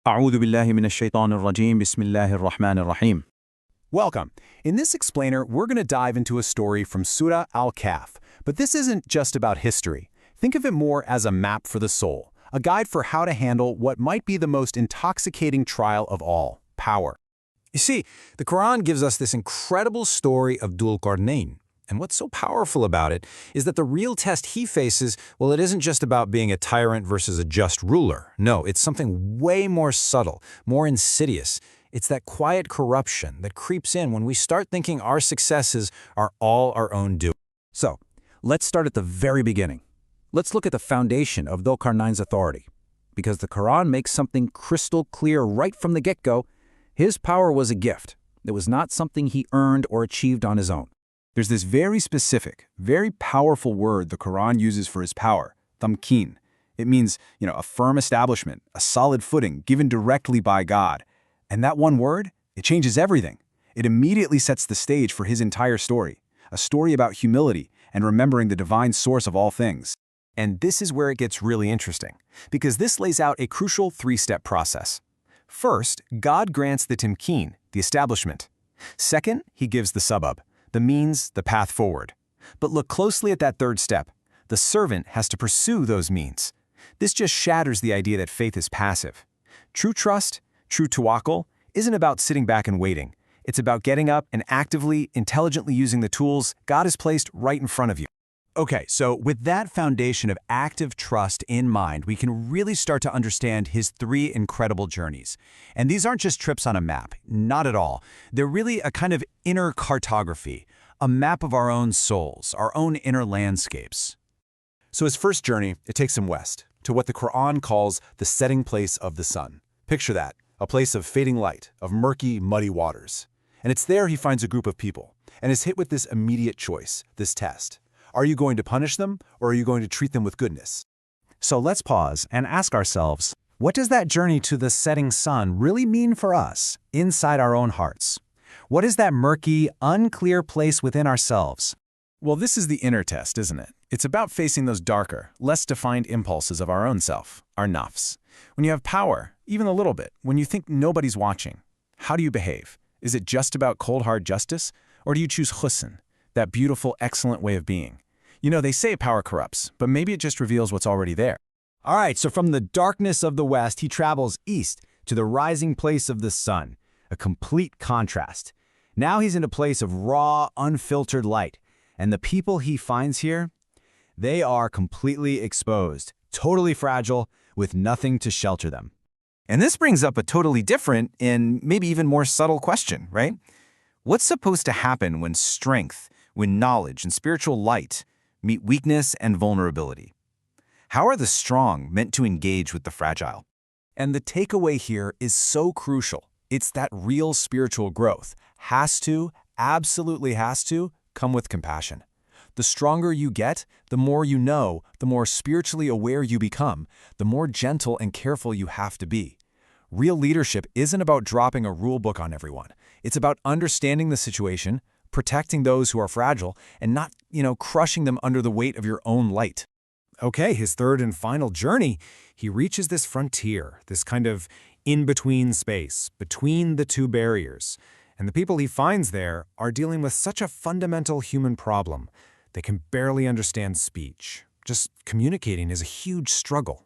أعوذ بالله من الشيطان الرجيم بسم الله الرحمن الرحيم. Welcome. In this explainer, we're going to dive into a story from Surah al-Kahf. But this isn't just about history. Think of it more as a map for the soul, a guide for how to handle what might be the most intoxicating trial of all, power. You see, the Quran gives us this incredible story of Dhul Qarnayn. And what's so powerful about it is that the real test he faces, well, it isn't just about being a tyrant versus a just ruler. No, it's something way more subtle, more insidious. It's that quiet corruption that creeps in when we start thinking our successes are all our own doing. So, let's start at the very beginning. Let's look at the foundation of Dhul Qarnayn's authority. Because the Quran makes something crystal clear right from the get-go, his power was a gift. It was not something he earned or achieved on his own. There's this very specific, very powerful word the Quran uses for his power, tamkeen. It means, a firm establishment, a solid footing given directly by God. And that one word, it changes everything. It immediately sets the stage for his entire story, a story about humility and remembering the divine source of all things. And this is where it gets really interesting, because this lays out a crucial three-step process. First, God grants the tamkeen, the establishment. Second, he gives the sabab, the means, the path forward. But look closely at that third step. The servant has to pursue those means. This just shatters the idea that faith is passive. True trust, true tawakkul, isn't about sitting back and waiting. It's about getting up and actively, intelligently using the tools God has placed right in front of you. Okay, so with that foundation of active trust in mind, we can really start to understand his three incredible journeys. And these aren't just trips on a map, not at all. They're really a kind of inner cartography, a map of our own souls, our own inner landscapes. So his first journey, it takes him west, to what the Quran calls the setting place of the sun. Picture that, a place of fading light, of murky, muddy waters. And it's there he finds a group of people, and is hit with this immediate choice, this test. Are you going to punish them, or are you going to treat them with goodness? So let's pause and ask ourselves, what does that journey to the setting sun really mean for us, inside our own hearts? What is that murky, unclear place within ourselves? Well, this is the inner test, isn't it? It's about facing those darker, less defined impulses of our own self, our nafs. When you have power, even a little bit, when you think nobody's watching, how do you behave? Is it just about cold hard justice, or do you choose husn, that beautiful, excellent way of being? They say power corrupts, but maybe it just reveals what's already there. All right, so from the darkness of the west, he travels east to the rising place of the sun, a complete contrast. Now he's in a place of raw, unfiltered light, and the people he finds here, they are completely exposed, totally fragile, with nothing to shelter them. And this brings up a totally different and maybe even more subtle question, right? What's supposed to happen when strength, when knowledge and spiritual light meet weakness and vulnerability? How are the strong meant to engage with the fragile? And the takeaway here is so crucial. It's that real spiritual growth absolutely has to, come with compassion. The stronger you get, the more you know, the more spiritually aware you become, the more gentle and careful you have to be. Real leadership isn't about dropping a rule book on everyone. It's about understanding the situation, protecting those who are fragile, and not, crushing them under the weight of your own light. Okay, his third and final journey, he reaches this frontier, this kind of in-between space, between the two barriers. And the people he finds there are dealing with such a fundamental human problem. They can barely understand speech. Just communicating is a huge struggle.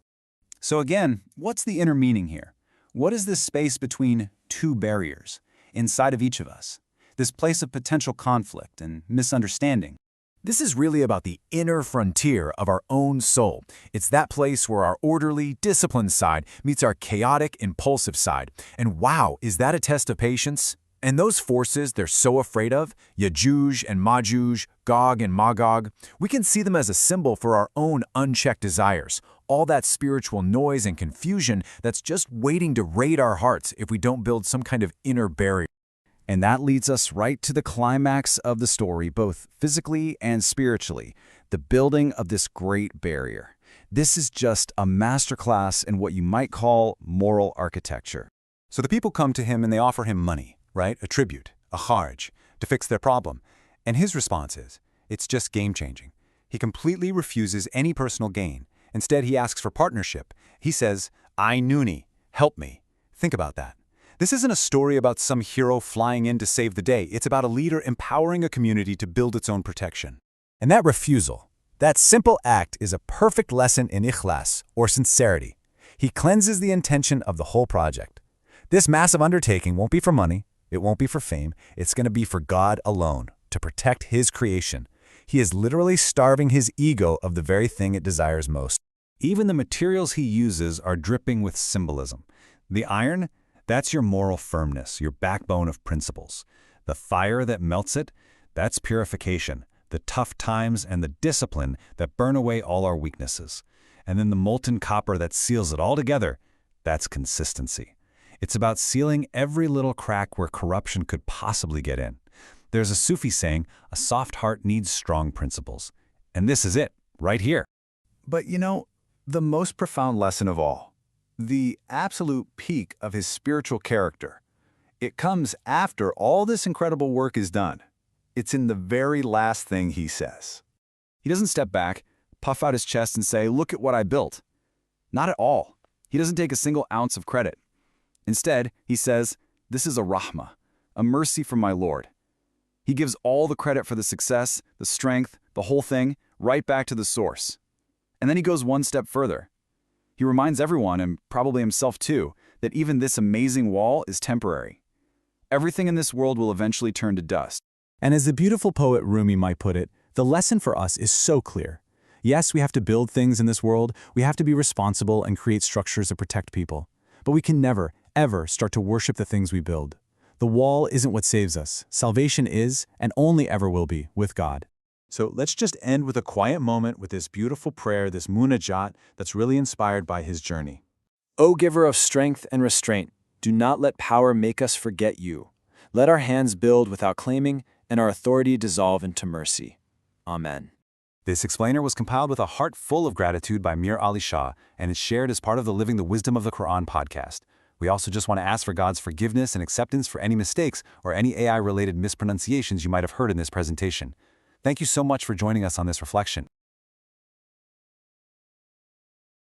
So again, what's the inner meaning here? What is this space between two barriers, inside of each of us? This place of potential conflict and misunderstanding. This is really about the inner frontier of our own soul. It's that place where our orderly, disciplined side meets our chaotic, impulsive side. And wow, is that a test of patience? And those forces they're so afraid of, Ya'juj and Ma'juj, Gog and Magog, we can see them as a symbol for our own unchecked desires, all that spiritual noise and confusion that's just waiting to raid our hearts if we don't build some kind of inner barrier. And that leads us right to the climax of the story, both physically and spiritually, the building of this great barrier. This is just a masterclass in what you might call moral architecture. So the people come to him and they offer him money, right? A tribute, a kharj, to fix their problem. And his response is, it's just game-changing. He completely refuses any personal gain. Instead, he asks for partnership. He says, "Aynuni, help me. Think about that. This isn't a story about some hero flying in to save the day. It's about a leader empowering a community to build its own protection. And that refusal, that simple act is a perfect lesson in ikhlas, or sincerity. He cleanses the intention of the whole project. This massive undertaking won't be for money, it won't be for fame, it's going to be for God alone, to protect His creation. He is literally starving his ego of the very thing it desires most. Even the materials he uses are dripping with symbolism. The iron, that's your moral firmness, your backbone of principles. The fire that melts it, that's purification, the tough times and the discipline that burn away all our weaknesses. And then the molten copper that seals it all together, that's consistency. It's about sealing every little crack where corruption could possibly get in. There's a Sufi saying, a soft heart needs strong principles. And this is it, right here. But you know, the most profound lesson of all, the absolute peak of his spiritual character, it comes after all this incredible work is done. It's in the very last thing he says. He doesn't step back, puff out his chest and say, look at what I built. Not at all. He doesn't take a single ounce of credit. Instead, he says, this is a rahmah, a mercy from my Lord. He gives all the credit for the success, the strength, the whole thing, right back to the source. And then he goes one step further. He reminds everyone, and probably himself too, that even this amazing wall is temporary. Everything in this world will eventually turn to dust. And as the beautiful poet Rumi might put it, the lesson for us is so clear. Yes, we have to build things in this world, we have to be responsible and create structures that protect people. But we can never, ever start to worship the things we build. The wall isn't what saves us. Salvation is, and only ever will be, with God. So let's just end with a quiet moment with this beautiful prayer, this munajat that's really inspired by his journey. O giver of strength and restraint, do not let power make us forget you. Let our hands build without claiming, and our authority dissolve into mercy. Amen. This explainer was compiled with a heart full of gratitude by Mir Ali Shah and is shared as part of the Living the Wisdom of the Qur'an podcast. We also just want to ask for God's forgiveness and acceptance for any mistakes or any AI-related mispronunciations you might have heard in this presentation. Thank you so much for joining us on this reflection.